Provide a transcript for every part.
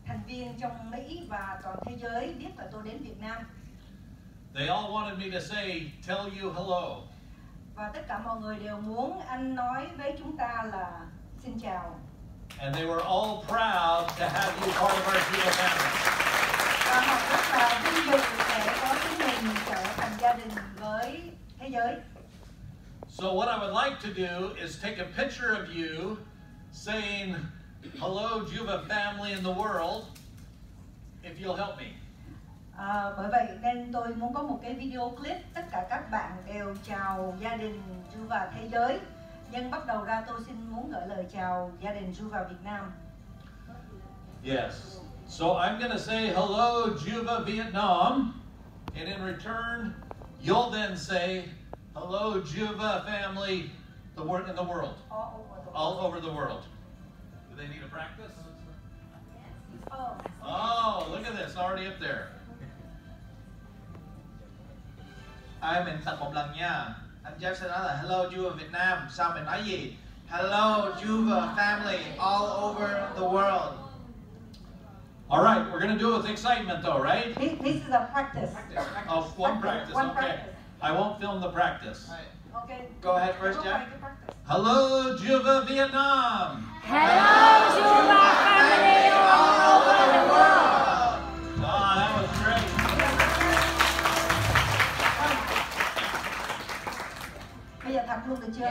thành viên trong Mỹ và toàn thế giới biết là tôi đến Việt Nam. They all wanted me to say, tell you hello. Và tất cả mọi người đều muốn anh nói với chúng ta là xin chào. And they were all proud to have you part of our Juuva family. Và họ rất là vinh dự để có chúng mình trở thành gia đình với thế giới. So what I would like to do is take a picture of you saying, hello Juuva family in the world, if you'll help me. Bởi vậy nên tôi muốn có một cái video clip tất cả các bạn đều chào gia đình Juuva thế giới. Nhưng bắt đầu ra tôi xin muốn gửi lời chào gia đình Juuva Việt Nam. Yes. So I'm going to say hello Juuva Vietnam, and in return, you'll then say hello Juuva family in the world. All over the world. Do they need to practice? Oh, look at this, already up there. Mình tập một lần nha. Anh Jeff sẽ nói là hello Juuva Việt Nam. Sao mình nói gì? Hello Juuva family all over the world. All right, we're going to do it with excitement though, right? This is a practice. Oh, one practice, One okay. practice. I won't film the practice. Okay. Go ahead first, Jeff. Hello Juuva Vietnam. Hello, Juuva family all over the world. Oh, that was great. Bây giờ thật luôn được chưa?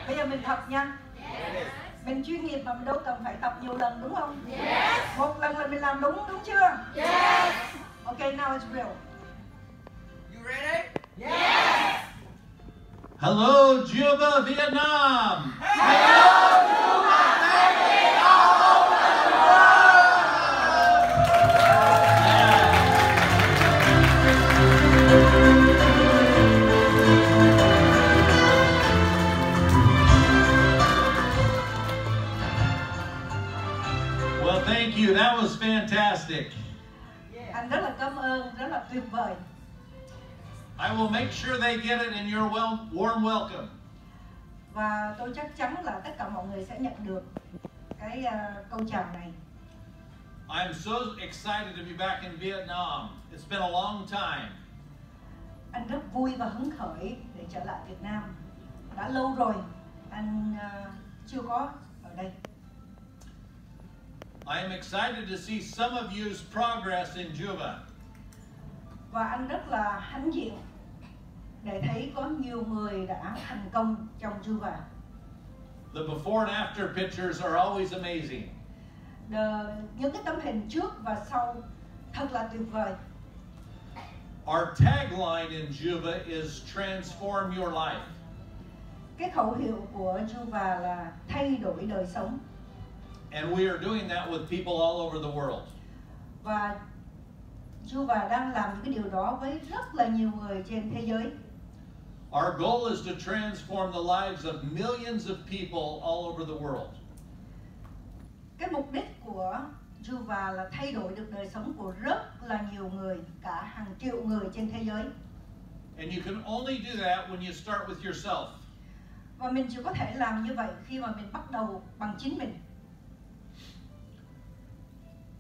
Bây giờ mình thật nha. Mình chuyên nghiệp mà mình đâu cần phải tập nhiều lần đúng không? Một lần là mình làm đúng chưa? Okay, now it's real. You ready? Hello Juuva Vietnam. Hello Juuva family all over the Well, thank you. That was fantastic. Anh rất là cảm ơn, rất là tuyệt vời. I will make sure they get it in your warm welcome. Và tôi chắc chắn là tất cả mọi người sẽ nhận được cái câu chào này. I'm so excited to be back in Vietnam. It's been a long time. Anh rất vui và hứng khởi để trở lại Việt Nam. Đã lâu rồi anh chưa có ở đây. I am excited to see some of you's progress in Juuva. Và anh rất là hãnh diện để thấy có nhiều người đã thành công trong Juuva. The before and after pictures are always amazing. Những cái tấm hình trước và sau thật là tuyệt vời. Our tagline in Juuva is transform your life. Cái khẩu hiệu của Juuva là thay đổi đời sống. And we are doing that with people all over the world. Và Juuva đang làm những cái điều đó với rất là nhiều người trên thế giới. Our goal is to transform the lives of millions of people all over the world. Cái mục đích của Juuva là thay đổi được đời sống của rất là nhiều người, cả hàng triệu người trên thế giới. And you can only do that when you start with yourself. Và mình chỉ có thể làm như vậy khi mà mình bắt đầu bằng chính mình.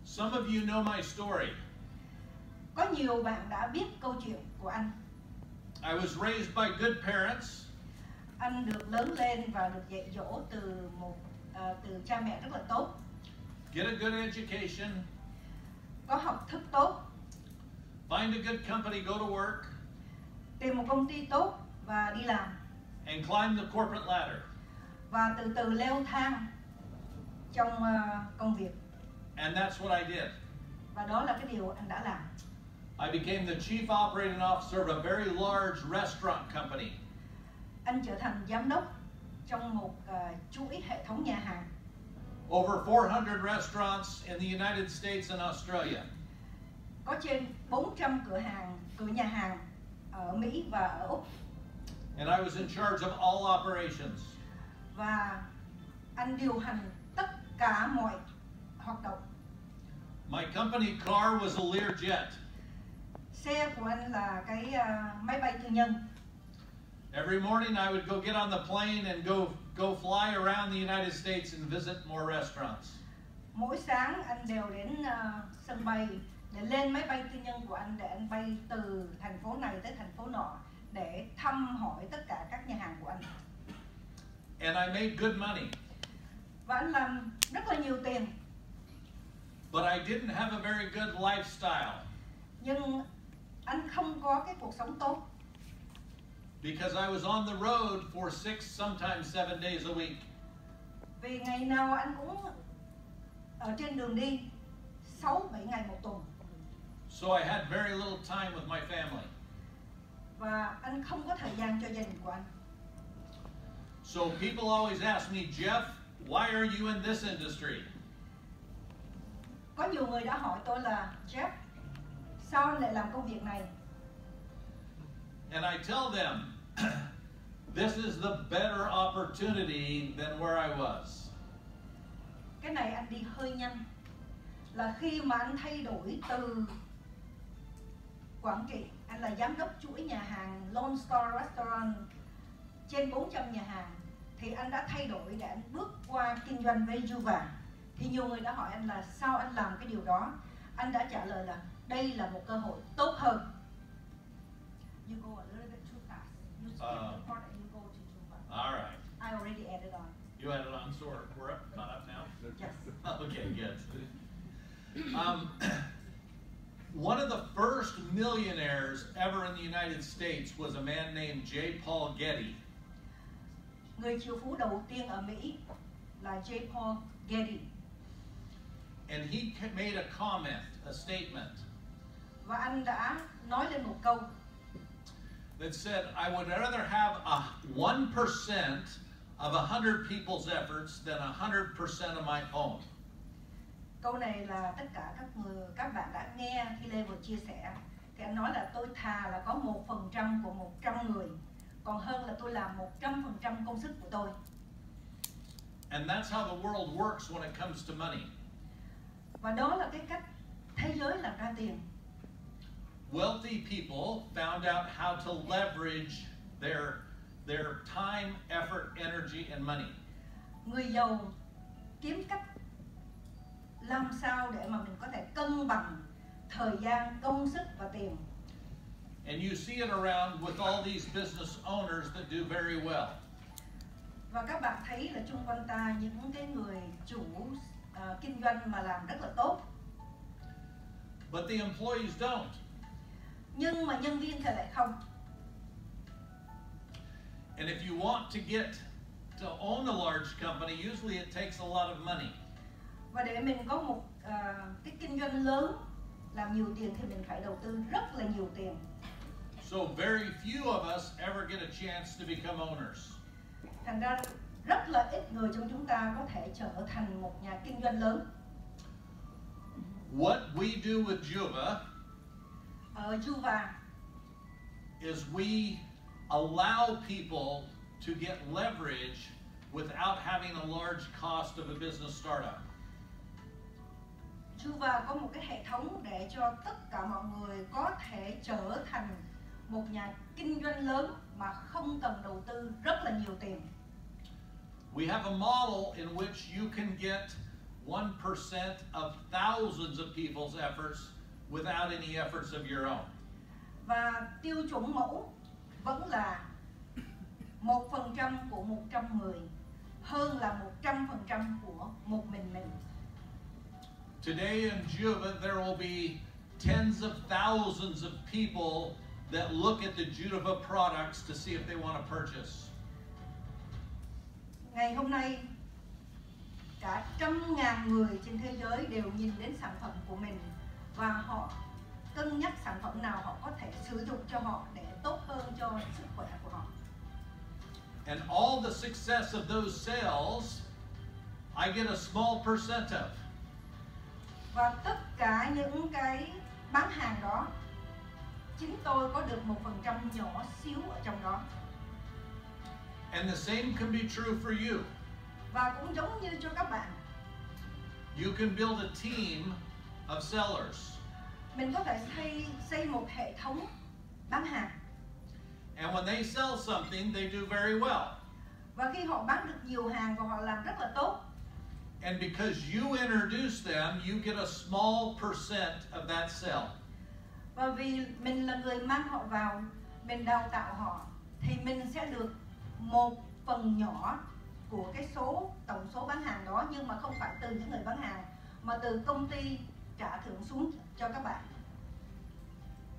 Some of you know my story. Có nhiều bạn đã biết câu chuyện của anh. I was raised by good parents. Anh được lớn lên và được dạy dỗ từ từ cha mẹ rất là tốt. Get a good education. Có học thức tốt. Find a good company, go to work. Tìm một công ty tốt và đi làm. And climb the corporate ladder. Và từ từ leo thang trong công việc. And that's what I did. Và đó là cái điều anh đã làm. I became the chief operating officer of a very large restaurant company. Anh trở thành giám đốc trong một chuỗi hệ thống nhà hàng. Over 400 restaurants in the United States and Australia. Có trên 400 cửa nhà hàng ở Mỹ và ở Úc. And I was in charge of all operations. Và anh điều hành tất cả mọi hoạt động. My company car was a Learjet. Xe của anh là cái máy bay tư nhân. Every morning I would go get on the plane and go fly around the United States and visit more restaurants. Mỗi sáng anh đều đến sân bay để lên máy bay tư nhân của anh để anh bay từ thành phố này tới thành phố nọ để thăm hỏi tất cả các nhà hàng của anh. And I made good money. Và anh làm rất là nhiều tiền. But I didn't have a very good lifestyle. Nhưng anh không có cái cuộc sống tốt. Because I was on the road for 6, sometimes 7 days a week. Vì ngày nào anh cũng ở trên đường đi 6-7 ngày một tuần. So I had very little time with my family. Và anh không có thời gian cho gia đình của anh. So people always ask me, Jeff, why are you in this industry? Có nhiều người đã hỏi tôi là Jeff, sao anh lại làm công việc này? And I tell them, this is the better opportunity than where I was. Cái này anh đi hơi nhanh. Là khi mà anh thay đổi từ Quảng Trị, anh là giám đốc chuỗi nhà hàng Lone Star Restaurant trên 400 nhà hàng, thì anh đã thay đổi để anh bước qua kinh doanh với Juuva. Thì nhiều người đã hỏi anh là sao anh làm cái điều đó. Anh đã trả lời là đây là một cơ hội tốt hơn. You go a little bit too fast. You skip the part and you go to Juuva. All right. I already added on. You had it on, so we're up, caught up now? Yes. Okay, good. One of the first millionaires ever in the United States was a man named J. Paul Getty. Người triệu phú đầu tiên ở Mỹ là J. Paul Getty. And he made a comment, a statement, Và anh đã nói lên một câu that said, I would rather have 1% of 100 people's efforts than 100% of my own. Câu này là tất cả các bạn đã nghe khi Level chia sẻ. Thì anh nói là tôi thà là có 1% của 100 người, còn hơn là tôi làm 100% công sức của tôi. And that's how the world works when it comes to money. Và đó là cái cách thế giới làm ra tiền. Wealthy people found out how to leverage their time, effort, energy, and money. Người giàu kiếm cách làm sao để mà mình có thể cân bằng thời gian, công sức và tiền. And you see it around with all these business owners that do very well. Và các bạn thấy là chung quanh ta những cái người chủ kinh doanh mà làm rất là tốt. But the employees don't. Nhưng mà nhân viên thì lại không. And if you want to get to own a large company, usually it takes a lot of money. Và để mình có một cái kinh doanh lớn, làm nhiều tiền thì mình phải đầu tư rất là nhiều tiền. So very few of us ever get a chance to become owners. Thành ra rất là ít người trong chúng ta có thể trở thành một nhà kinh doanh lớn. What we do with Juuva Ở Juuva is we allow people to get leverage without having a large cost of a business startup. Juuva có một cái hệ thống để cho tất cả mọi người có thể trở thành một nhà kinh doanh lớn mà không cần đầu tư rất là nhiều tiền. We have a model in which you can get 1% of thousands of people's efforts without any efforts of your own. Và tiêu chuẩn mẫu vẫn là 1% của 100 người hơn là 100% của một mình. Today in Juuva there will be tens of thousands of people that look at the Juuva products to see if they want to purchase. Ngày hôm nay cả 100.000 người trên thế giới đều nhìn đến sản phẩm của mình và họ cân nhắc sản phẩm nào họ có thể sử dụng cho họ để tốt hơn cho sức khỏe của họ. And all the success of those sales, I get a small percent of. Và tất cả những cái bán hàng đó, chính tôi có được 1% nhỏ xíu ở trong đó. And the same can be true for you. Và cũng giống như cho các bạn. You can build a team of sellers. Mình có thể xây một hệ thống bán hàng. And when they sell something, they do very well. Và khi họ bán được nhiều hàng và họ làm rất là tốt. And because you introduce them, you get a small percent of that sale. Và vì mình là người mang họ vào, mình đào tạo họ, thì mình sẽ được một phần nhỏ của cái tổng số bán hàng đó, nhưng mà không phải từ những người bán hàng, mà từ công ty trả thưởng xuống cho các bạn.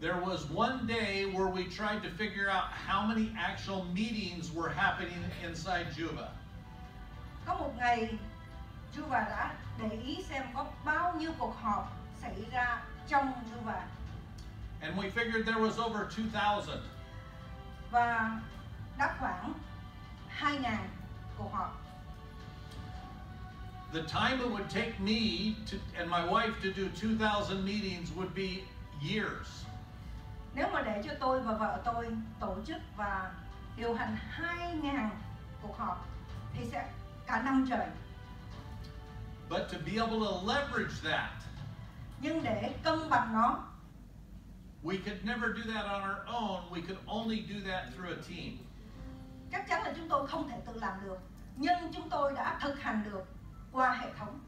There was one day where we tried to figure out how many actual meetings were happening inside Juuva. Có một ngày, Juuva đã để ý xem có bao nhiêu cuộc họp xảy ra trong Juuva. And we figured there was over 2,000. Và đã khoảng 2.000 cuộc họp. The time it would take me and my wife to do 2,000 meetings would be years. Nếu mà để cho tôi và vợ tôi tổ chức và điều hành 2.000 cuộc họp thì sẽ cả năm trời. But to be able to leverage that, nhưng để cân bằng nó, we could never do that on our own. We could only do that through a team. Chắc chắn là chúng tôi không thể tự làm được, nhưng chúng tôi đã thực hành được qua hệ thống.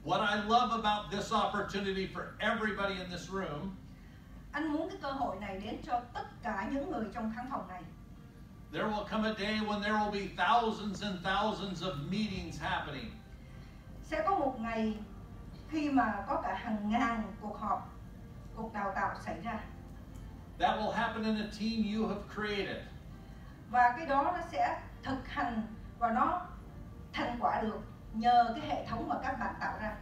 What I love about this opportunity for everybody in this room, anh muốn cái cơ hội này đến cho tất cả những người trong khán phòng này. There will come a day when there will be thousands and thousands of meetings happening. Sẽ có một ngày khi mà có cả hàng ngàn cuộc họp, cuộc đào tạo xảy ra. That will happen in a team you have created. Và cái đó nó sẽ thực hành và nó thành quả được nhờ cái hệ thống mà các bạn tạo ra.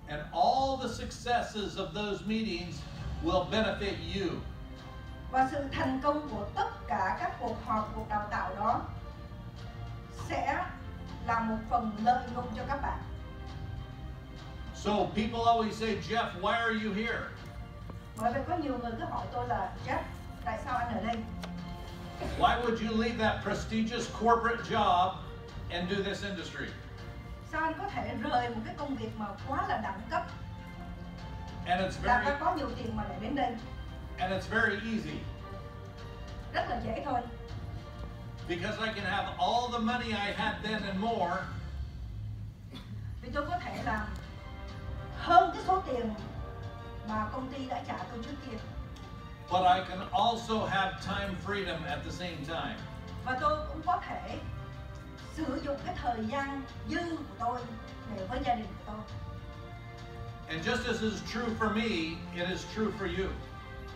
And all the successes of those meetings will benefit you. Và sự thành công của tất cả các cuộc họp, cuộc đào tạo đó sẽ là một phần lợi nhuận cho các bạn. So people always say, Jeff, why are you here? Bởi vì có nhiều người cứ hỏi tôi là Jeff, tại sao anh ở đây? Why would you leave that prestigious corporate job and do this industry? Sao anh có thể rời một cái công việc mà quá là đẳng cấp, And it's là very có nhiều tiền mà để đến đây? and it's very easy. Rất là dễ thôi. Because I can have all the money I had then and more. Vì tôi có thể làm hơn cái số tiền mà công ty đã trả tôi trước kia. But I can also have time freedom at the same time. Và tôi cũng có thể sử dụng cái thời gian dư của tôi để với gia đình của tôi. And just as is true for me, it is true for you.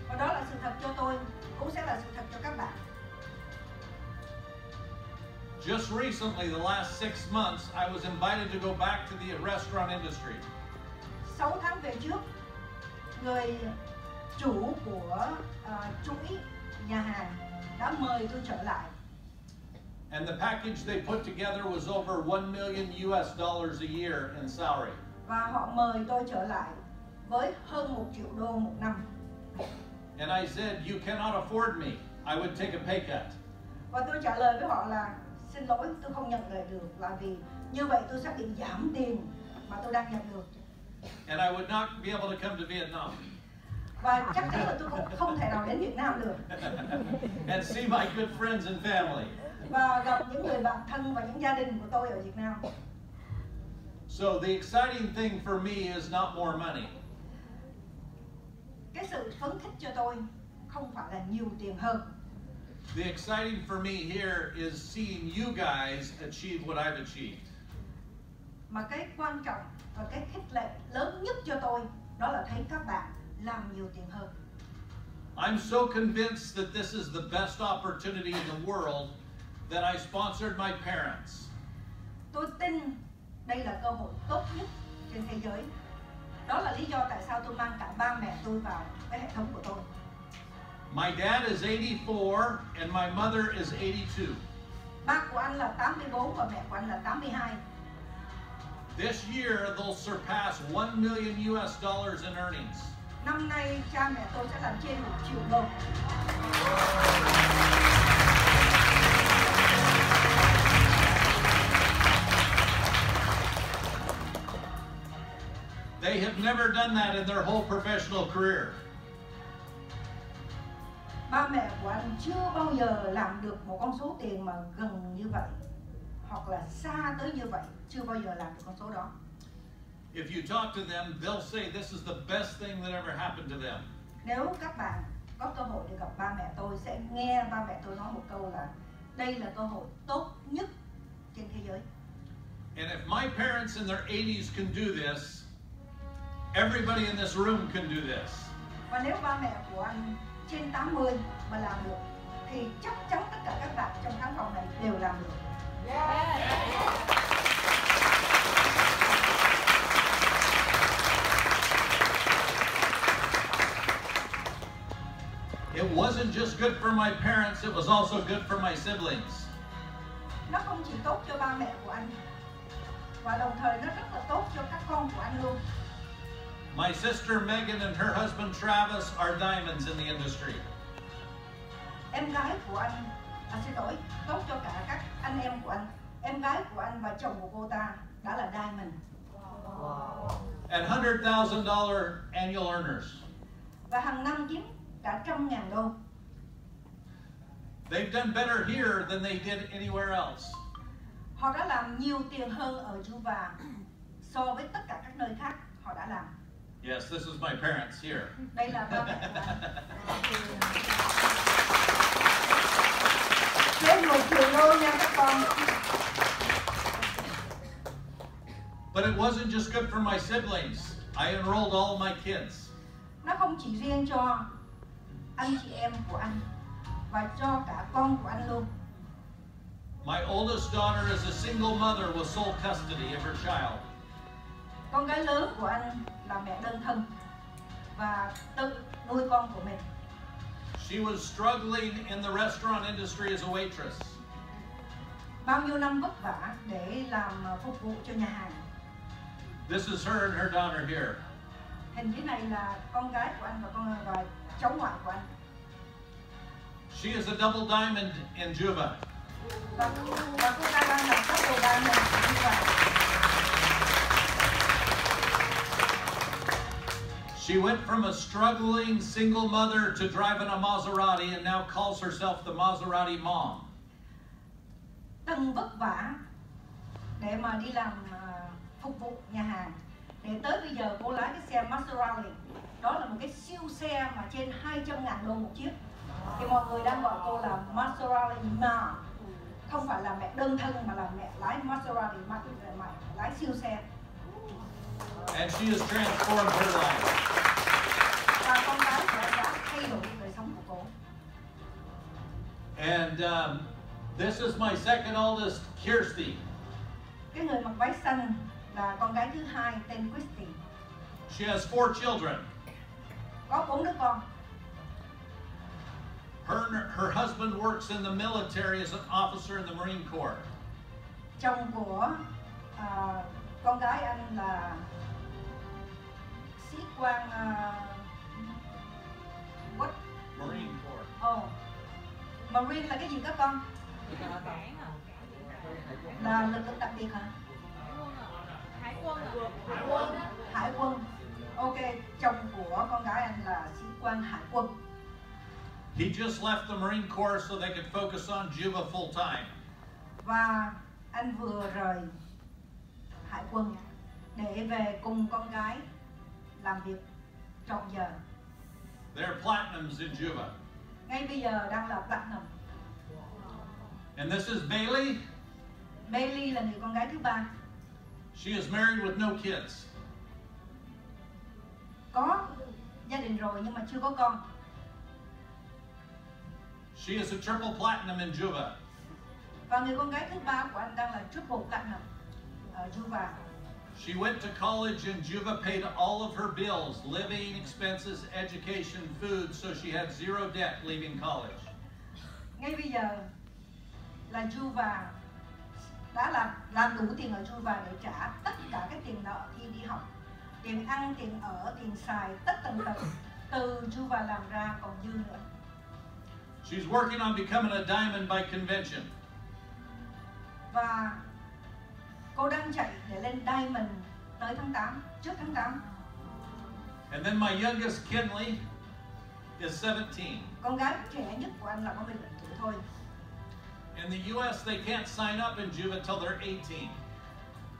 Và đó là sự thật cho tôi, cũng sẽ là sự thật cho các bạn. Just recently, the last 6 months, I was invited to go back to the restaurant industry. 6 tháng về trước, người chủ của chuỗi nhà hàng đã mời tôi trở lại. And the package they put together was over $1 million a year in salary. Và họ mời tôi trở lại với hơn 1 triệu đô một năm. And I said, you cannot afford me. I would take a pay cut. Và tôi trả lời với họ là xin lỗi, tôi không nhận lời được, là vì như vậy tôi sẽ bị giảm tiền mà tôi đang nhận được. And I would not be able to come to Vietnam. Và chắc chắn là tôi cũng không thể nào đến Việt Nam được. And see my good friends and family. Và gặp những người bạn thân và những gia đình của tôi ở Việt Nam. So the exciting thing for me is not more money. Cái sự phấn khích cho tôi không phải là nhiều tiền hơn. The exciting for me here is seeing you guys achieve what I've achieved. Mà cái quan trọng và cái khích lệ lớn nhất cho tôi đó là thấy các bạn làm nhiều tiền hơn. I'm so convinced that this is the best opportunity in the world that I sponsored my parents. Tôi tin đây là cơ hội tốt nhất trên thế giới. Đó là lý do tại sao tôi mang cả ba mẹ tôi vào cái hệ thống của tôi. My dad is 84 and my mother is 82. Ba của anh là 84 và mẹ của anh là 82. This year they'll surpass $1 million in earnings. Năm nay cha mẹ tôi sẽ làm trên 1 triệu đô. They have never done that in their whole professional career. Ba mẹ của anh chưa bao giờ làm được một con số tiền mà gần như vậy hoặc là xa tới như vậy chưa bao giờ làm được con số đó. If you talk to them, they'll say this is the best thing that ever happened to them. Nếu các bạn có cơ hội được gặp ba mẹ tôi, sẽ nghe ba mẹ tôi nói một câu là đây là cơ hội tốt nhất trên thế giới. And if my parents in their 80s can do this, everybody in this room can do this. Và nếu ba mẹ của anh trên 80 mà làm được, thì chắc chắn tất cả các bạn trong khán phòng này đều làm được. It wasn't just good for my parents, it was also good for my siblings. Nó không chỉ tốt cho ba mẹ của anh, và đồng thời nó rất là tốt cho các con của anh luôn. My sister Megan and her husband Travis are diamonds in the industry. Em gái của anh, xin lỗi, tốt cho cả các anh em của anh. Em gái của anh và chồng của cô ta đã là diamond. And $100,000 annual earners. Và hàng năm kiếm cả $100,000. They've done better here than they did anywhere else. Họ đã làm nhiều tiền hơn ở Juuva so với tất cả các nơi khác họ đã làm. Yes, this is my parents here. Đây là ba mẹ của anh. Trên $1 triệu nha các con. But it wasn't just good for my siblings. I enrolled all of my kids. Nó không chỉ riêng cho anh chị em của anh và cho cả con của anh luôn. My oldest daughter is a single mother with sole custody of her child. Con gái lớn của anh là mẹ đơn thân và tự nuôi con của mình. She was struggling in the restaurant industry as a waitress. Bao nhiêu năm vất vả để làm phục vụ cho nhà hàng. This is her and her daughter here. Hình dưới này là con gái của anh và cháu ngoại của anh. She is a double diamond in Juuva. Và cô ta đang là double diamond như vậy. She went from a struggling single mother to driving a Maserati and now calls herself the Maserati mom. Từng vất vả để mà đi làm phục vụ nhà hàng, để tới bây giờ cô lái cái xe Maserati. Đó là một cái siêu xe mà trên $200,000 một chiếc. Thì mọi người đang gọi cô là Maserati mom. Không phải là mẹ đơn thân mà là mẹ lái Maserati, mà lái siêu xe. And she has transformed her life. Và con gái của anh đã thay đổi đời sống của cô. And this is my second oldest, Kirsty. Cái người mặc váy xanh là con gái thứ hai, tên Christy. She has 4 children. Có 4 đứa con. Her husband works in the military as an officer in the Marine Corps. Chồng của con gái anh là sĩ quan what? Marine Corps. Marine là cái gì các con? Là lực lượng đặc biệt hả? Hải quân. Ok, chồng của con gái anh là sĩ quan hải quân. He just left the Marine Corps so they could focus on Juuva full time. Và anh vừa rời hải quân để về cùng con gái làm việc trọn giờ. They're platinums in Juuva. Ngay bây giờ đang là platinum. And this is Bailey. Bailey là người con gái thứ ba. She is married with no kids. Có gia đình rồi nhưng mà chưa có con. She is a triple platinum in Juuva. Và người con gái thứ ba của anh đang là triple platinum ở Juuva. She went to college and Juuva paid all of her bills, living expenses, education, food, so she had zero debt leaving college. Ngay bây giờ là Juuva đã làm đủ tiền ở Juuva để trả tất cả các tiền nợ khi đi học, tiền ăn, tiền ở, tiền xài, tất tần tật từ Juuva làm ra còn dư nữa. She's working on becoming a diamond by convention. Và cô đang chạy để lên diamond tới tháng 8, trước tháng 8. And then my youngest, Kinley, is 17. Con gái trẻ nhất của anh là có 17 tuổi thôi. In the US, they can't sign up in Juuva till they're 18.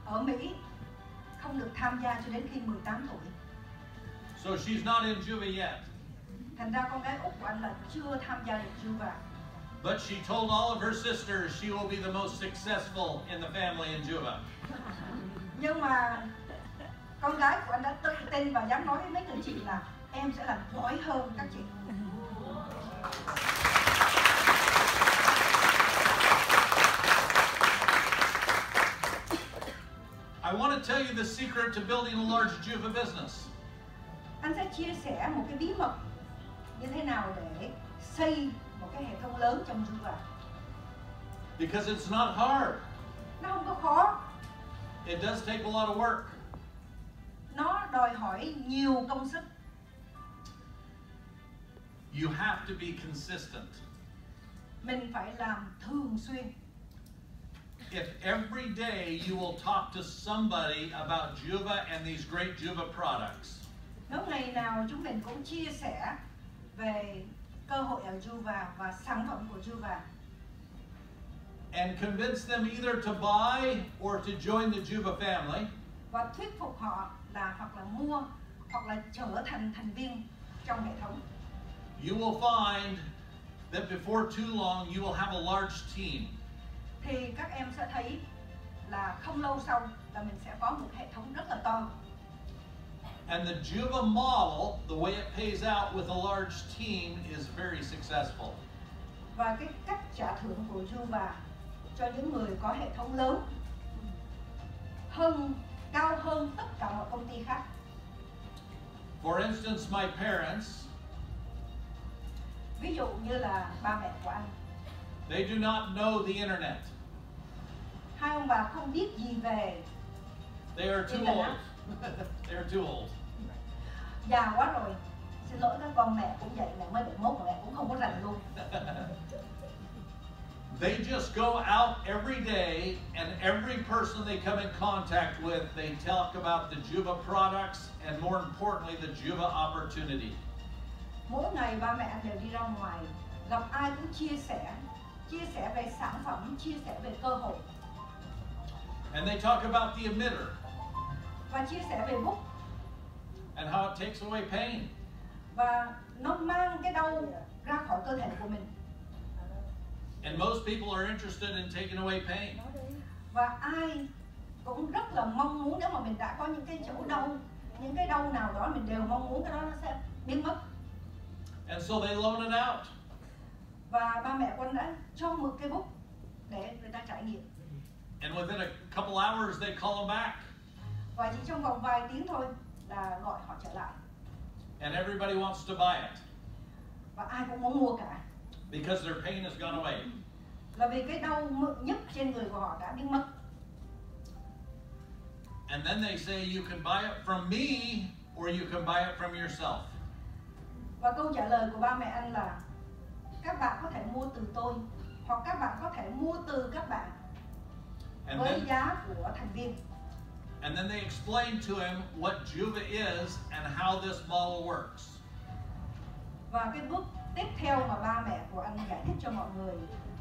Ở Mỹ không được tham gia cho đến khi 18 tuổi. So she's not in Juuva yet. Thành ra con gái út của anh là chưa tham gia được Juuva. But she told all of her sisters she will be the most successful in the family in Juuva. Nhưng mà con gái của anh đã tự tin và dám nói với mấy người chị là em sẽ làm giỏi hơn các chị. I want to tell you the secret to building a large Juuva business. Anh sẽ chia sẻ một cái bí mật như thế nào để xây một cái hệ thống lớn trong Juuva. Because it's not hard. Nó không có khó. It does take a lot of work. Nó đòi hỏi nhiều công sức. You have to be consistent. Mình phải làm thường xuyên. If every day you will talk to somebody about Juuva and these great Juuva products, Nếu ngày nào chúng mình cũng chia sẻ về cơ hội ở Juuva và sản phẩm của Juuva, and convince them either to buy or to join the Juuva family, và thuyết phục họ là hoặc là mua hoặc là trở thành thành viên trong hệ thống, you will find that before too long you will have a large team. thì các em sẽ thấy là không lâu sau là mình sẽ có một hệ thống rất là to. And the Juuva model, the way it pays out with a large team, is very successful. Và cái cách trả thưởng của Juuva cho những người có hệ thống lớn cao hơn tất cả mọi công ty khác. For instance, my parents, Ví dụ như là ba mẹ của anh, they do not know the internet. hai ông bà không biết gì về They are too internet. old. They are too old. Già quá rồi. Xin lỗi các con, mẹ cũng vậy, mẹ mới 71 mà mẹ cũng không có rành luôn. They just go out every day, and every person they come in contact with, they talk about the Juuva products and, more importantly, the Juuva opportunity. Mỗi ngày ba mẹ anh đều đi ra ngoài, gặp ai cũng chia sẻ về sản phẩm, chia sẻ về cơ hội. And they talk about the emitter Và chia sẻ về bút, and how it takes away pain. và nó mang cái đau ra khỏi cơ thể của mình. And most people are interested in taking away pain. Và ai cũng rất là mong muốn, nếu mà mình đã có những cái chỗ đau, những cái đau nào đó mình đều mong muốn cái đó nó sẽ biến mất. And so they loan it out. Và ba mẹ con đã cho mượn cái bút để người ta trải nghiệm. And within a couple hours, they call them back. Và chỉ trong vòng vài tiếng thôi là gọi họ trở lại. And everybody wants to buy it Và ai cũng muốn mua cả. because their pain has gone away. Là vì cái đau nhức trên người của họ đã biến mất. And then they say you can buy it from me or you can buy it from yourself. Và câu trả lời của ba mẹ anh là các bạn có thể mua từ tôi, hoặc các bạn có thể mua từ các bạn And với then, giá của thành viên. and then they explain to him what Juuva is and how this model works. Và cái bước tiếp theo mà ba mẹ của anh giải thích cho mọi người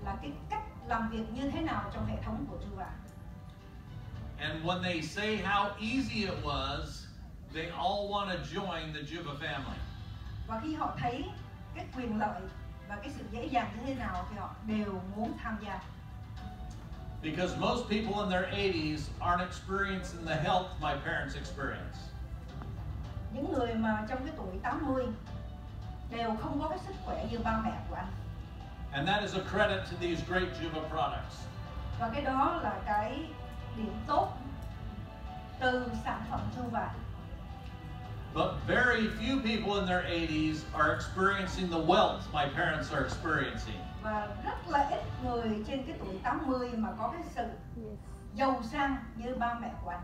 là cái cách làm việc như thế nào trong hệ thống của Juuva. And when they say how easy it was, they all want to join the Juuva family. Và khi họ thấy cái quyền lợi và cái sự dễ dàng như thế nào thì họ đều muốn tham gia. Because most people in their 80s aren't experiencing the health my parents experienced. Những người mà trong cái tuổi 80 đều không có cái sức khỏe như ba mẹ của anh. And that is a credit to these great Juuva products. Và cái đó là cái điểm tốt từ sản phẩm Juuva. But very few people in their 80s are experiencing the wealth my parents are experiencing. Và rất là ít người trên cái tuổi 80 mà có cái sự giàu sang như ba mẹ của anh.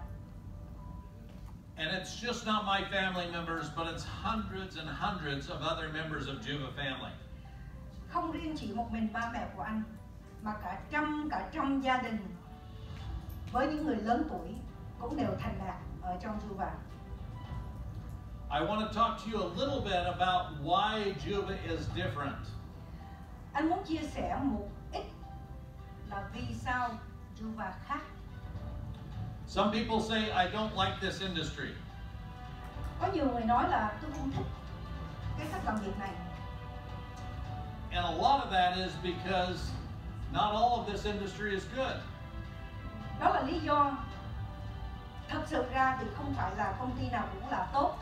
And it's just not my family members, but it's hundreds and hundreds of other members of Juuva family. Không riêng chỉ một mình ba mẹ của anh, mà cả trăm gia đình với những người lớn tuổi cũng đều thành đạt ở trong Juuva. I want to talk to you a little bit about why Juuva is different. Anh muốn chia sẻ một ít là vì sao Juuva khác. Some people say, I don't like this industry. Có nhiều người nói là tôi không thích cái cách làm việc này. And a lot of that is because not all of this industry is good. Đó là lý do. Thật sự ra thì không phải là công ty nào cũng là tốt.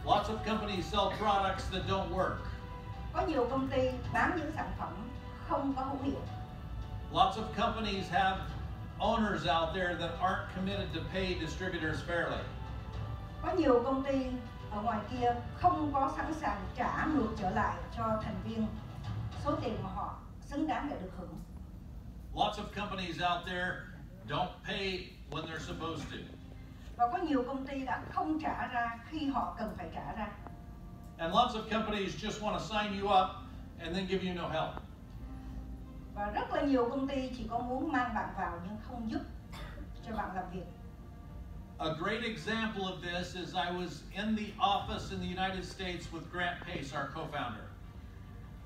Lots of companies sell products that don't work. Có nhiều công ty bán những sản phẩm không có hữu hiệu. Lots of companies have owners out there that aren't committed to pay distributors fairly. Có nhiều công ty ở ngoài kia không có sẵn sàng trả ngược trở lại cho thành viên số tiền mà họ xứng đáng để được hưởng. Lots of companies out there don't pay when they're supposed to. Và có nhiều công ty đã không trả ra khi họ cần phải trả ra. And lots of companies just want to sign you up and then give you no help. Và rất là nhiều công ty chỉ có muốn mang bạn vào nhưng không giúp cho bạn làm việc. A great example of this is I was in the office in the United States with Grant Pace, our co-founder.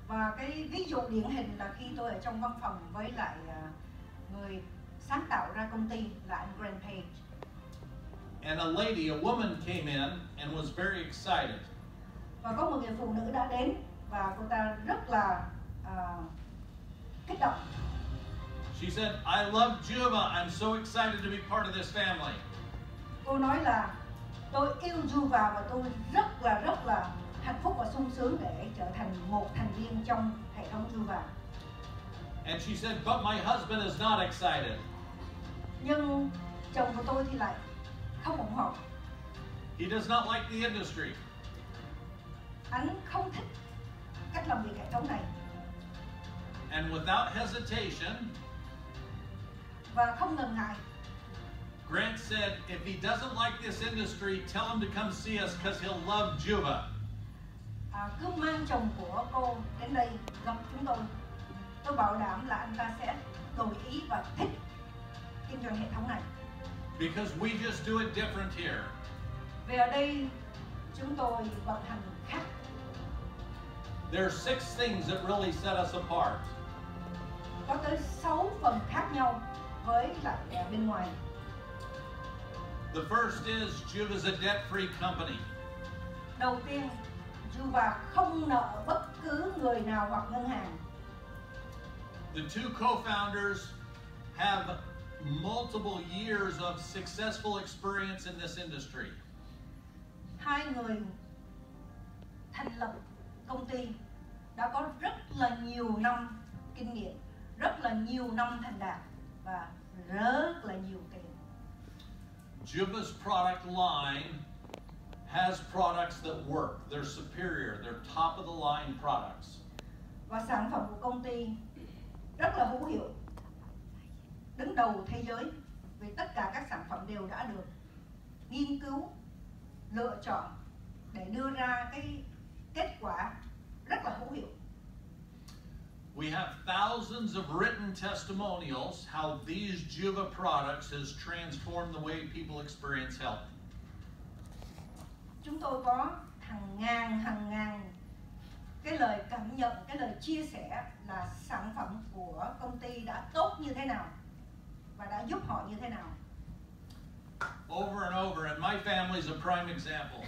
Và cái ví dụ điển hình là khi tôi ở trong văn phòng với lại người sáng tạo ra công ty là anh Grant Pace. And a lady, a woman came in and was very excited. Và có một người phụ nữ đã đến và cô ta rất là kích động. She said, I love Juuva. I'm so excited to be part of this family. Cô nói là tôi yêu Juuva và tôi rất là hạnh phúc và sung sướng để trở thành một thành viên trong hệ thống Juuva. And she said, but my husband is not excited. Nhưng chồng của tôi thì lại không ủng hộ. He does not like the industry. Anh không thích cách làm việc hệ thống này. And without hesitation, và không ngần ngại, Grant said, if he doesn't like this industry, tell him to come see us because he'll love Juuva. Cứ mang chồng của cô đến đây gặp chúng tôi. Tôi bảo đảm là anh ta sẽ đổi ý và thích kinh doanh hệ thống này. Because we just do it different here. Vì ở đây chúng tôi vận hành khác. There are 6 things that really set us apart. Có tới 6 phần khác nhau với lại bên ngoài. The first is Juuva is a debt-free company. Đầu tiên, Juuva không nợ bất cứ người nào hoặc ngân hàng. The two co-founders have multiple years of successful experience in this industry. Hai người thành lập công ty đã có rất là nhiều năm kinh nghiệm, rất là nhiều năm thành đạt và rất là nhiều tiền. Juuva's product line has products that work. They're superior. They're top of the line products. Và sản phẩm của công ty rất là hữu hiệu, đứng đầu thế giới, vì tất cả các sản phẩm đều đã được nghiên cứu, lựa chọn để đưa ra cái kết quả rất là hữu hiệu. We have thousands of written testimonials how these Juuva products has transformed the way people experience health. Chúng tôi có hàng ngàn cái lời cảm nhận, cái lời chia sẻ là sản phẩm của công ty đã tốt như thế nào và đã giúp họ như thế nào. Over and over, and my family is a prime example.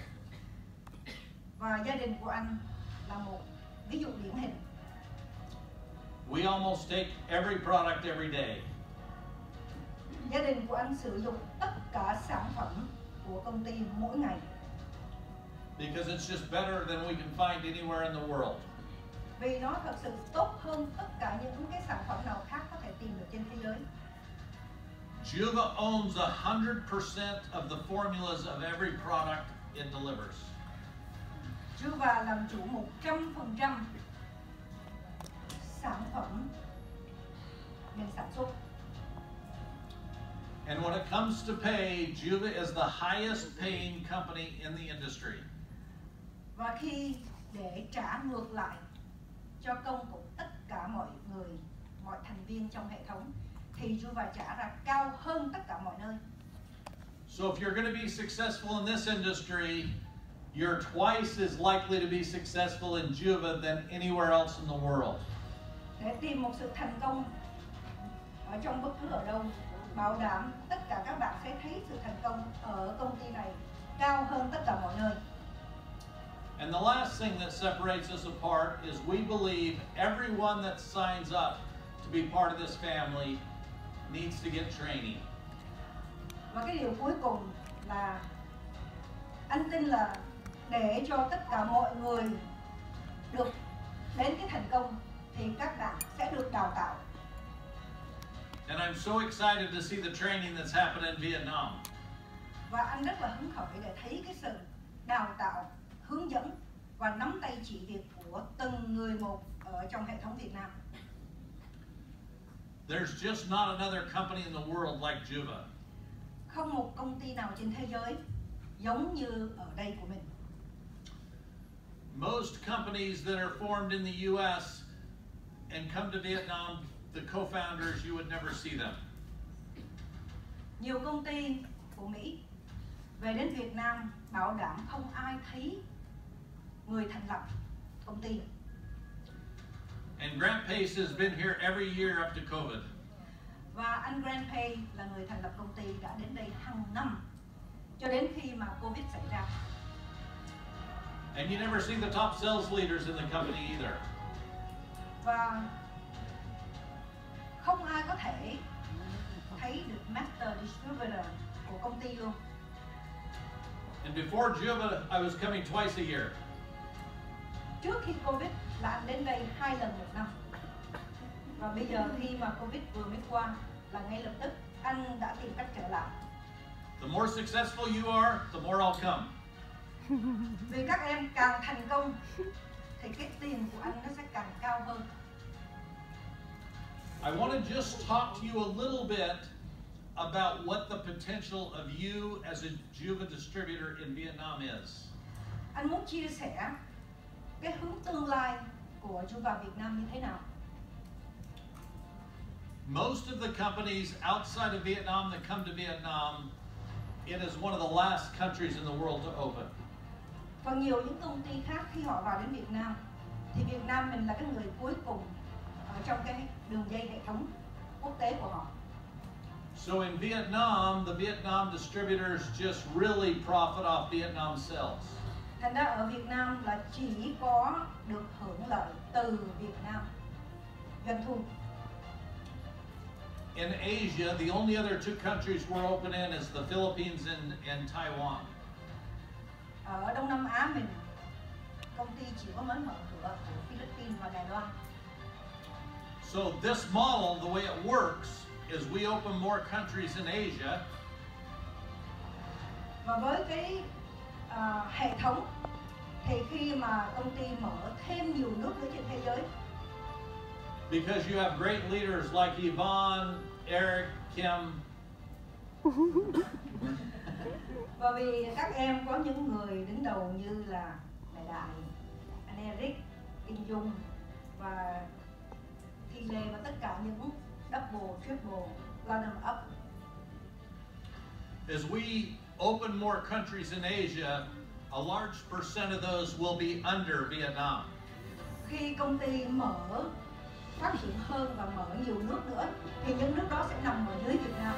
Và gia đình của anh là một ví dụ điển hình. We almost take every product every day. Gia đình của anh sử dụng tất cả sản phẩm của công ty mỗi ngày. Because it's just better than we can find anywhere in the world. Vì nó thật sự tốt hơn tất cả những cái sản phẩm nào khác có thể tìm được trên thế giới. Juuva owns 100% of the formulas of every product it delivers. Juuva làm chủ 100% sản phẩm mình sản xuất. And when it comes to pay, Juuva is the highest paying company in the industry. Và khi để trả ngược lại cho công của tất cả mọi người, mọi thành viên trong hệ thống, thì Juuva trả ra cao hơn tất cả mọi nơi. So if you're going to be successful in this industry, you're twice as likely to be successful in Juuva than anywhere else in the world. Để tìm một sự thành công ở trong bất cứ ở đâu, bảo đảm tất cả các bạn sẽ thấy sự thành công ở công ty này cao hơn tất cả mọi nơi. And the last thing that separates us apart is we believe everyone that signs up to be part of this family needs to get training. Và cái điều cuối cùng là anh tin là để cho tất cả mọi người được đến cái thành công thì các bạn sẽ được đào tạo. And I'm so excited to see the training that's happened in Vietnam. Và anh rất là hứng khởi để thấy cái sự đào tạo, hướng dẫn và nắm tay chỉ việc của từng người một ở trong hệ thống Việt Nam. There's just not another company in the world like Juuva. Không một công ty nào trên thế giới giống như ở đây của mình. Most companies that are formed in the US and come to Vietnam, the co-founders, you would never see them. Nhiều công ty của Mỹ về đến Việt Nam bảo đảm không ai thấy người thành lập công ty. And Grant Pace has been here every year up to COVID. Và anh Grant Pay là người thành lập công ty đã đến đây hàng năm cho đến khi mà Covid xảy ra. And you never see the top sales leaders in the company either. Và không ai có thể thấy được Master Distributor của công ty luôn. And before Juuva, I was coming twice a year. Trước khi Covid là anh đến đây 2 lần một năm. Và bây giờ khi mà Covid vừa mới qua là ngay lập tức anh đã tìm cách trở lại. The more successful you are, the more I'll come. Vì các em càng thành công thì cái tiền của anh nó sẽ càng cao hơn. I want to just talk to you a little bit about what the potential of you as a Juuva distributor in Vietnam is. Anh muốn chia sẻ cái hướng tương lai của Juuva Việt Nam như thế nào. Most of the companies outside of Vietnam that come to Vietnam, it is one of the last countries in the world to open. Còn nhiều những công ty khác khi họ vào đến Việt Nam thì Việt Nam mình là cái người cuối cùng ở trong cái đường dây hệ thống quốc tế của họ. So in Vietnam, the Vietnam distributors just really profit off Vietnam sales. Thành ra ở Việt Nam là chỉ có được hưởng lợi từ Việt Nam doanh thu. In Asia, the only other two countries we're open in is the Philippines and Taiwan. Ở Đông Nam Á mình, công ty chỉ có mới mở cửa ở Philippines và Đài Loan. So this model, the way it works, is we open more countries in Asia. Và với cái hệ thống thì khi mà công ty mở thêm nhiều nước nữa trên thế giới. Because you have great leaders like Yvonne, Eric, Kim. Và vì các em có những người đứng đầu như là mẹ Đại, anh Eric, Kinh Dung và Thi Lê và tất cả những double, triple, bottom up. As we open more countries in Asia, a large percent of those will be under Vietnam. Khi công ty mở phát triển hơn và mở nhiều nước nữa thì những nước đó sẽ nằm ở dưới Việt Nam.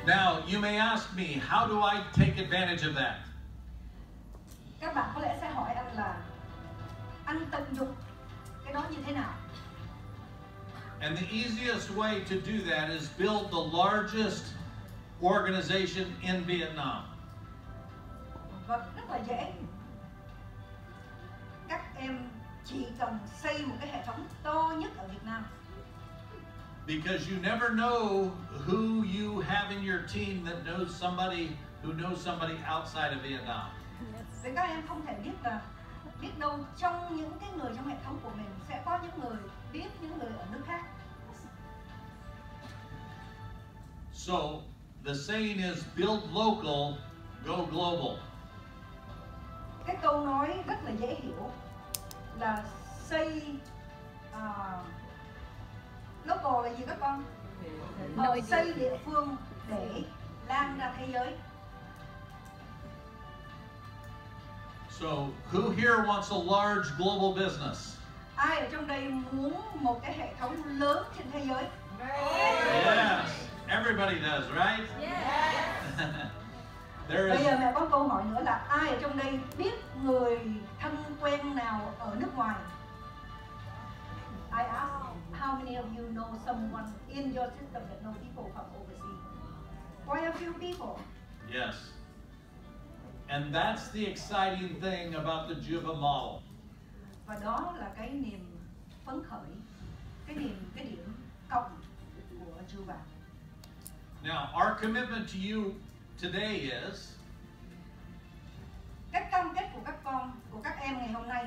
Now, you may ask me, how do I take advantage of that? Các bạn có lẽ sẽ hỏi anh là anh tận dụng cái đó như thế nào? And the easiest way to do that is build the largest organization in Vietnam. Và rất là dễ. Các em chỉ cần xây một cái hệ thống to nhất ở Việt Nam. Because you never know who you have in your team that knows somebody who knows somebody outside of Vietnam. Vì các em không thể biết là biết đâu trong những cái người trong hệ thống của mình sẽ có những người biết những người ở nước khác. So the saying is build local, go global. Cái câu nói rất là dễ hiểu là xây local là gì các con? Xây địa phương để lan ra thế giới. So, who here wants a large global business? Ai ở trong đây muốn một cái hệ thống lớn trên thế giới? Yes, everybody does, right? Bây giờ mẹ có câu hỏi nữa là ai ở trong đây biết người thân quen nào ở nước ngoài? I ask, how many of you know someone in your system that know people from overseas? Quite a few people. Yes. And that's the exciting thing about the Juuva model. Và đó là cái niềm phấn khởi, cái điểm cộng của Juuva. Now, our commitment to you today is Cái cam kết của các em ngày hôm nay.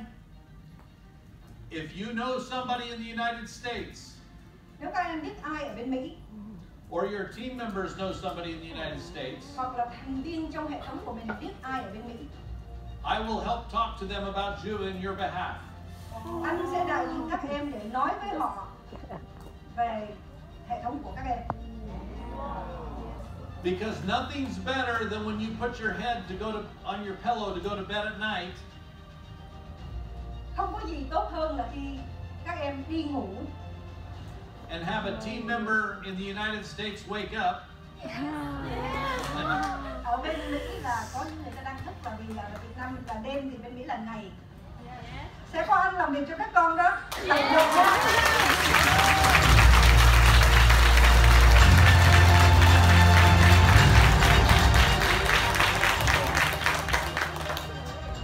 if you know somebody in the United States, Nếu các em biết ai ở bên Mỹ, or your team members know somebody in the United States, hoặc là thành viên trong hệ thống của mình biết ai ở bên Mỹ, I will help talk to them about Juuva in your behalf. anh sẽ đại diện các em để nói với họ về hệ thống của các em. Because nothing's better than when you put your head on your pillow to go to bed at night, Không có gì tốt hơn là khi các em đi ngủ and have a team member in the United States wake up ở bên Mỹ là có những người ta đang thức, và vì là ở Việt Nam là đêm thì bên Mỹ là ngày. Sẽ có anh làm việc cho các con đó.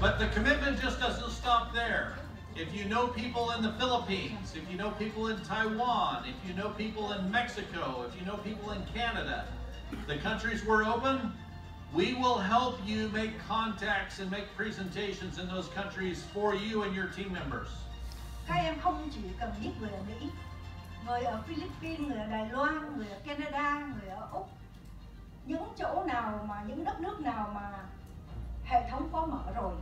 But the commitment just doesn't stop there. If you know people in the Philippines, if you know people in Taiwan, if you know people in Mexico, if you know people in Canada, the countries we're open, we will help you make contacts and make presentations in those countries for you and your team members. Các em không chỉ cần biết người ở Mỹ, người ở Philippines, người ở Đài Loan, người ở Canada, người ở Úc, những chỗ nào mà những đất nước nào mà hệ thống có mở rồi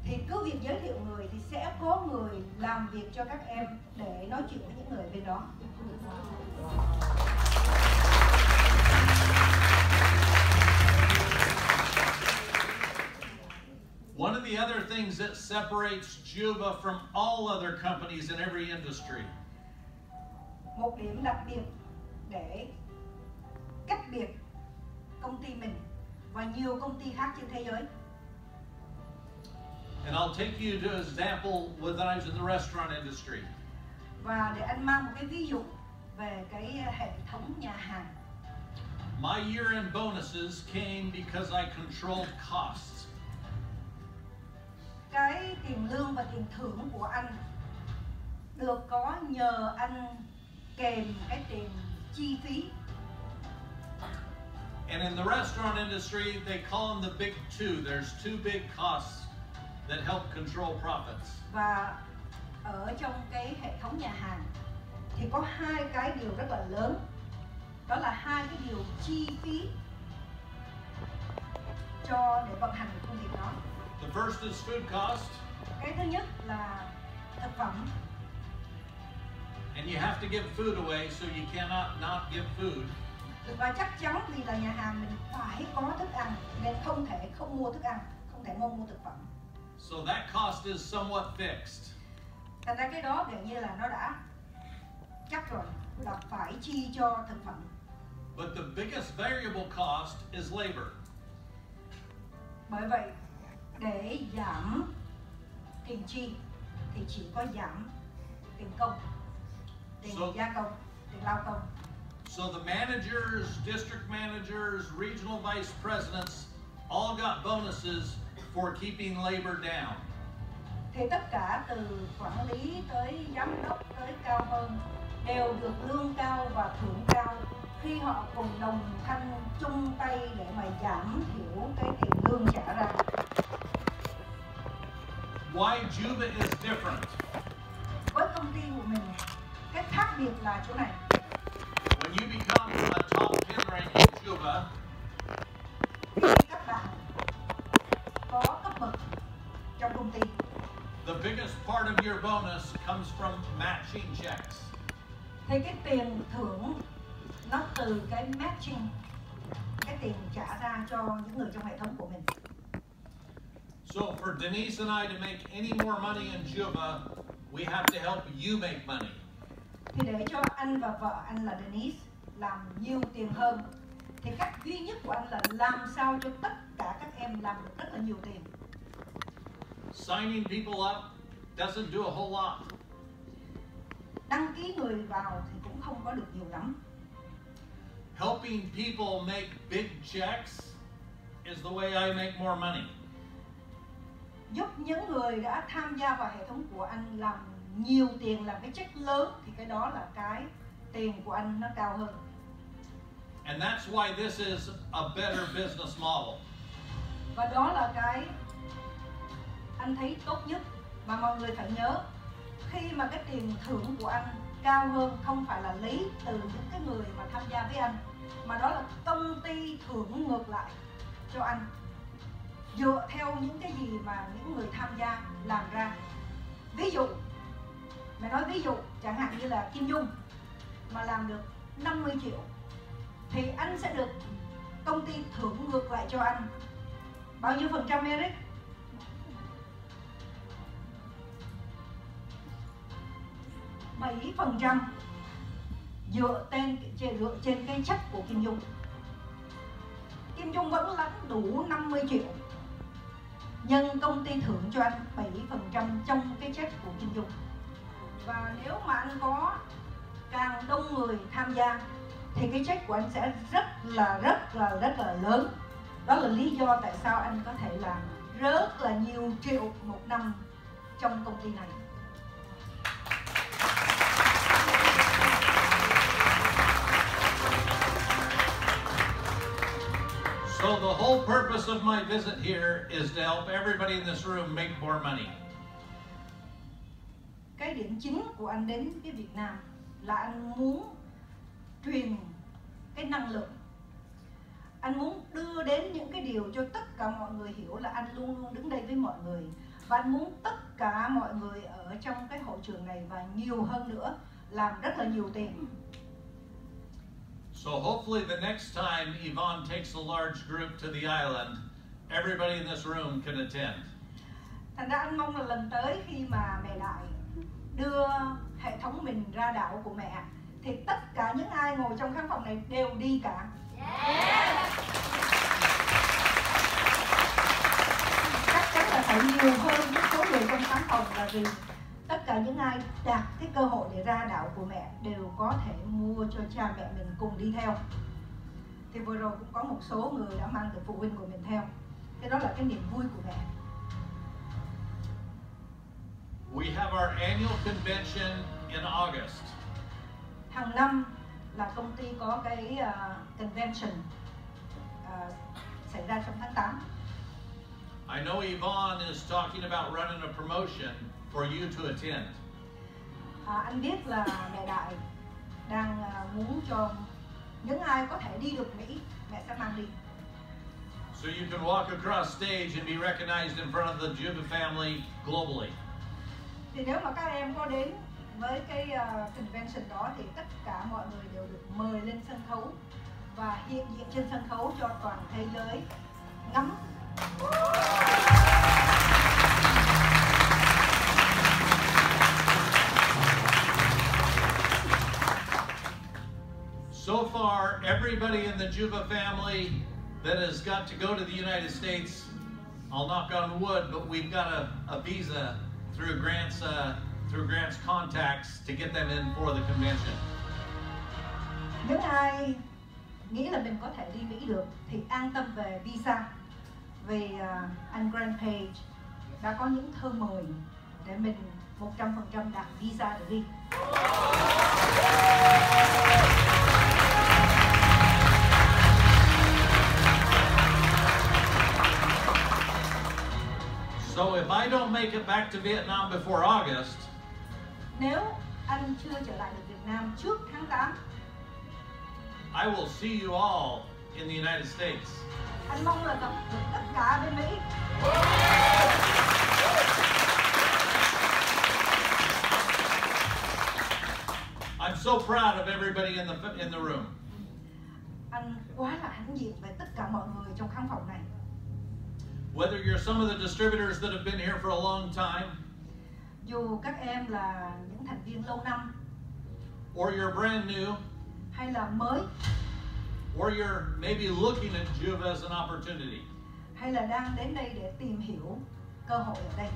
thì cứ việc giới thiệu người thì sẽ có người làm việc cho các em để nói chuyện với những người bên đó. One of the other things that separates Juuva from all other companies in every industry Một điểm đặc biệt để cách biệt công ty mình và nhiều công ty khác trên thế giới. And I'll take you to an example when I was in the restaurant industry. Và để anh mang một cái ví dụ về cái hệ thống nhà hàng. My year-end bonuses came because I controlled costs. Cái tiền lương và tiền thưởng của anh được có nhờ anh kèm cái tiền chi phí. And in the restaurant industry, they call them the big two. There's two big costs that help control profits. Và ở trong cái hệ thống nhà hàng thì có hai cái điều rất là lớn. Đó là hai cái điều chi phí cho để vận hành công việc đó. The first is food cost. Cái thứ nhất là thực phẩm. And you have to give food away, so you cannot not give food. Và chắc chắn vì là nhà hàng mình phải có thức ăn nên không thể không mua thức ăn, không thể mua thực phẩm. So that cost is somewhat fixed. Thành ra cái đó gần như là nó đã chắc rồi, là phải chi cho thực phẩm. But the biggest variable cost is labor. Bởi vậy, để giảm tiền chi thì chỉ có giảm tiền công, tiền gia công, tiền lao công. So the managers, district managers, regional vice presidents all got bonuses for keeping labor down. Thì tất cả từ quản lý tới giám đốc tới cao hơn đều được lương cao và thưởng cao khi họ cùng đồng thanh chung tay để mà giảm thiểu cái tiền lương trả ra. Why Juuva is different? Với công ty của mình, cái khác biệt là chỗ này. When you become a top 10 rank in Juuva, Khi các bạn có cấp bậc trong công ty, the biggest part of your bonus comes from matching checks. thì cái tiền thưởng nó từ cái matching, cái tiền trả ra cho những người trong hệ thống của mình. So for Denise and I to make any more money in Juuva, we have to help you make money. Thì để cho anh và vợ anh là Denise làm nhiều tiền hơn, thì cách duy nhất của anh là làm sao cho tất cả các em làm được rất là nhiều tiền. Signing people up doesn't do a whole lot. Đăng ký người vào thì cũng không có được nhiều lắm. Helping people make big checks is the way I make more money. Giúp những người đã tham gia vào hệ thống của anh làm nhiều tiền, làm cái check lớn, thì cái đó là cái tiền của anh nó cao hơn. And that's why this is a better business model. Và đó là cái anh thấy tốt nhất mà mọi người phải nhớ. Khi mà cái tiền thưởng của anh cao hơn, không phải là lấy từ những cái người mà tham gia với anh, mà đó là công ty thưởng ngược lại cho anh, dựa theo những cái gì mà những người tham gia làm ra. Ví dụ, mẹ nói ví dụ, chẳng hạn như là Kim Dung mà làm được 50 triệu, thì anh sẽ được công ty thưởng ngược lại cho anh bao nhiêu % Eric? 7% dựa trên cái check của Kim Dung. Kim Dung vẫn lãnh đủ 50 triệu, nhưng công ty thưởng cho anh 7% trong cái check của Kim Dung. Và nếu mà anh có càng đông người tham gia thì cái check của anh sẽ rất là lớn. Đó là lý do tại sao anh có thể làm rất là nhiều triệu một năm trong công ty này. So the whole purpose of my visit here is to help everybody in this room make more money. Cái điểm chính của anh đến với Việt Nam là anh muốn truyền cái năng lượng. Anh muốn đưa đến những cái điều cho tất cả mọi người hiểu là anh luôn luôn đứng đây với mọi người. Và anh muốn tất cả mọi người ở trong cái hội trường này và nhiều hơn nữa làm rất là nhiều tiền. So hopefully the next time Yvonne takes a large group to the island, everybody in this room can attend. Thành ra anh mong là lần tới khi mà mẹ Đại đưa hệ thống mình ra đảo của mẹ, thì tất cả những ai ngồi trong khán phòng này đều đi cả. Chắc chắn là phải nhiều hơn cái số người trong khán phòng, là vì tất cả những ai đạt cái cơ hội để ra đảo của mẹ đều có thể mua cho cha mẹ mình cùng đi theo. Thì vừa rồi cũng có một số người đã mang được phụ huynh của mình theo. Cái đó là cái niềm vui của mẹ. We have our annual convention in August. Hàng năm là công ty có cái convention xảy ra trong tháng 8. I know Yvonne is talking about running a promotion for you to attend. Anh biết là mẹ Đại đang muốn cho những ai có thể đi được Mỹ, mẹ sẽ mang đi. So you can walk across stage and be recognized in front of the Juuva family globally. Thì nếu mà các em có đến với cái convention đó thì tất cả mọi người đều được mời lên sân khấu và hiện diện trên sân khấu cho toàn thế giới ngắm. So far, everybody in the Juuva family that has got to go to the United States, I'll knock on wood, but we've got a visa through Grant's contacts to get them in for the convention. Những ai nghĩ là mình có thể đi Mỹ được thì an tâm về visa, vì anh Grant Page đã có những thư mời để mình 100% đạt visa để đi. So if I don't make it back to Vietnam before August, nếu anh chưa trở lại được Việt Nam trước tháng 8, I will see you all in the United States. anh mong là gặp được tất cả bên Mỹ. I'm so proud of everybody in the room. Anh anh quá là hãnh diện về tất cả mọi người trong khán phòng này. Whether you're some of the distributors that have been here for a long time, dù các em là những thành viên lâu năm, or you're brand new, hay là mới, or you're maybe looking at Juuva as an opportunity, hay là đang đến đây để tìm hiểu cơ hội ở đây,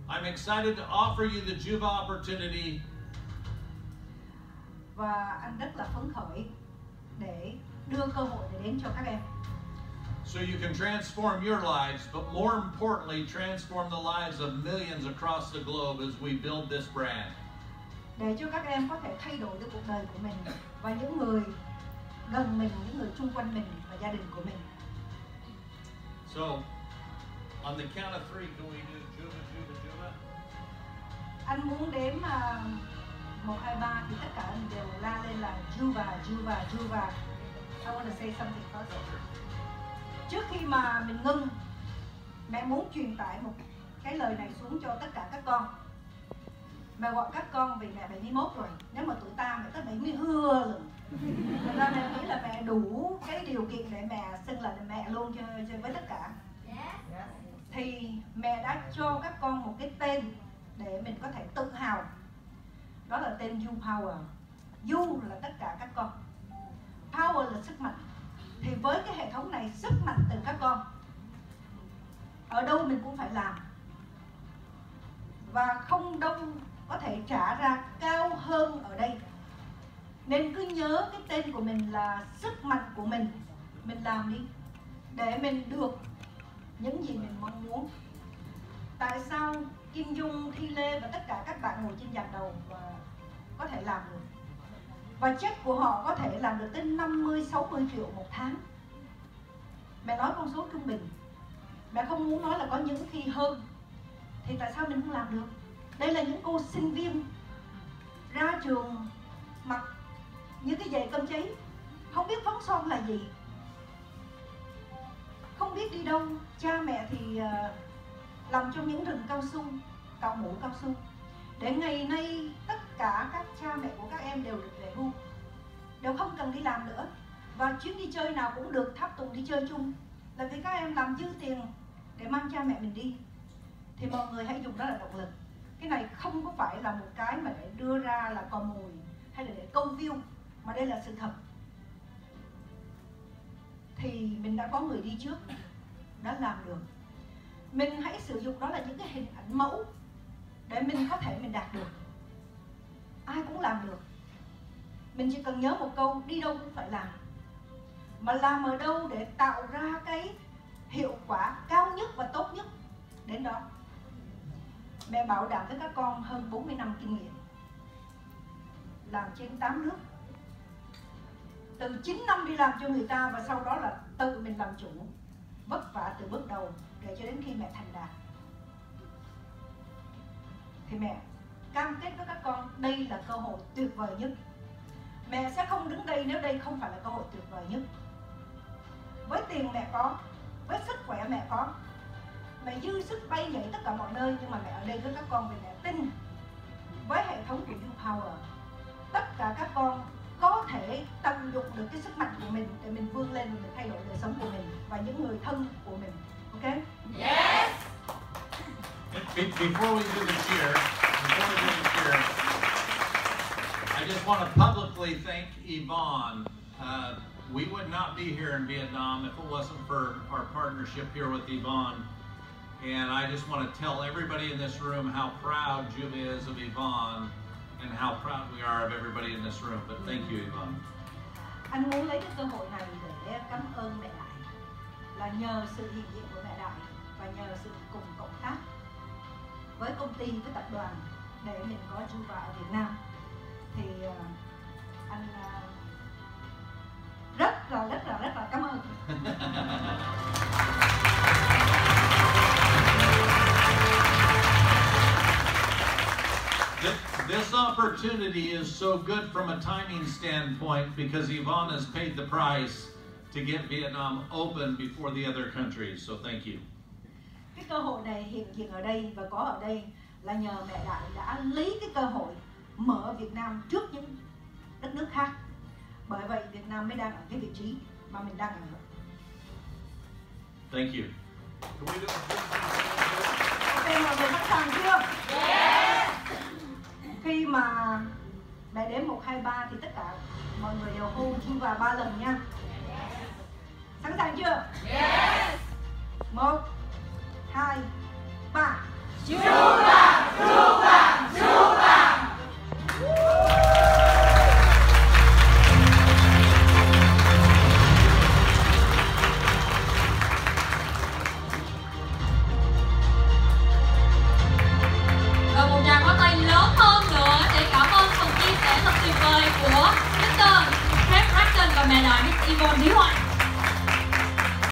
I'm excited to offer you the Juuva opportunity. Và anh rất là phấn khởi để đưa cơ hội này đến cho các em. So you can transform your lives, but more importantly, transform the lives of millions across the globe as we build this brand. Để cho các em có thể thay đổi được cuộc đời của mình và những người gần mình, những người chung quanh mình và gia đình của mình. So, on the count of 3, can we do Juuva, Juuva, Juuva? Anh muốn đếm 1, 2, 3 thì tất cả anh đều la lên là Juuva, Juuva, Juuva. I want to say something first. Trước khi mà mình ngưng, mẹ muốn truyền tải một cái lời này xuống cho tất cả các con. Mẹ gọi các con vì mẹ 71 rồi. Nếu mà tuổi ta mẹ tới 70 hưa rồi. Thật ra mẹ nghĩ là mẹ đủ cái điều kiện để mẹ xưng là mẹ luôn cho với tất cả. Thì mẹ đã cho các con một cái tên để mình có thể tự hào. Đó là tên Juuva. Du là tất cả các con, Power là sức mạnh. Thì với cái hệ thống này, sức mạnh từ các con, ở đâu mình cũng phải làm. Và không đâu có thể trả ra cao hơn ở đây. Nên cứ nhớ cái tên của mình là sức mạnh của mình làm đi, để mình được những gì mình mong muốn. Tại sao Kim Dung, Thi Lê và tất cả các bạn ngồi trên dàn đầu và có thể làm được? Và check của họ có thể làm được tới 50-60 triệu một tháng. Mẹ nói con số trung bình. Mẹ không muốn nói là có những khi hơn. Thì tại sao mình không làm được? Đây là những cô sinh viên ra trường mặc như cái giày cơm cháy, không biết phấn son là gì, không biết đi đâu. Cha mẹ thì làm trong những rừng cao su, cạo mũ cao su. Để ngày nay tất cả các cha mẹ của các em đều được về hưu, đều không cần đi làm nữa. Và chuyến đi chơi nào cũng được tháp tùng đi chơi chung, là vì các em làm dư tiền để mang cha mẹ mình đi. Thì mọi người hãy dùng đó là động lực. Cái này không có phải là một cái mà để đưa ra là cò mồi hay là để câu view, mà đây là sự thật. Thì mình đã có người đi trước đã làm được. Mình hãy sử dụng đó là những cái hình ảnh mẫu để mình có thể mình đạt được. Ai cũng làm được. Mình chỉ cần nhớ một câu, đi đâu cũng phải làm. Mà làm ở đâu để tạo ra cái hiệu quả cao nhất và tốt nhất đến đó. Mẹ bảo đảm với các con hơn 40 năm kinh nghiệm, làm trên 8 nước. Từ 9 năm đi làm cho người ta và sau đó là tự mình làm chủ. Vất vả từ bước đầu để cho đến khi mẹ thành đạt. Thì mẹ cam kết với các con đây là cơ hội tuyệt vời nhất. Mẹ sẽ không đứng đây nếu đây không phải là cơ hội tuyệt vời nhất. Với tiền mẹ có, với sức khỏe mẹ có, mẹ dư sức bay nhảy tất cả mọi nơi, nhưng mà mẹ ở đây với các con vì mẹ tin với hệ thống của Juuva, tất cả các con có thể tận dụng được cái sức mạnh của mình để mình vươn lên và mình thay đổi đời sống của mình và những người thân của mình. Ok? Yes. Before we do the cheer, I just want to publicly thank Yvonne. We would not be here in Vietnam if it wasn't for our partnership here with Yvonne. And I just want to tell everybody in this room how proud Juuva is of Yvonne and how proud we are of everybody in this room. But thank you, Yvonne. Anh muốn lấy cái cơ hội này để cảm ơn mẹ Đại, là nhờ sự hiện diện của mẹ Đại và nhờ sự cùng cộng tác với công ty, với tập đoàn để mình có Juuva ở Việt Nam. Thì anh rất là cảm ơn. This opportunity is so good from a timing standpoint because Yvonne has paid the price to get Vietnam open before the other countries. So thank you. Cái cơ hội này hiện diện ở đây và có ở đây là nhờ mẹ Đại đã lấy cái cơ hội mở Việt Nam trước những đất nước khác. Bởi vậy Việt Nam mới đang ở cái vị trí mà mình đang ở. Thank you. Ok, mọi người sẵn sàng chưa? Khi mà mẹ đếm 1, 2, 3 thì tất cả mọi người đều hô Juuva 3 lần nha. Sẵn sàng chưa? 1, 2, 3. Juuva, Juuva, Juuva. Và một tràng pháo tay lớn hơn nữa để cảm ơn phần chia sẻ thật tuyệt vời của Mr. Jeff Bracken và mẹ đại Miss Yvonne Bí Hoài.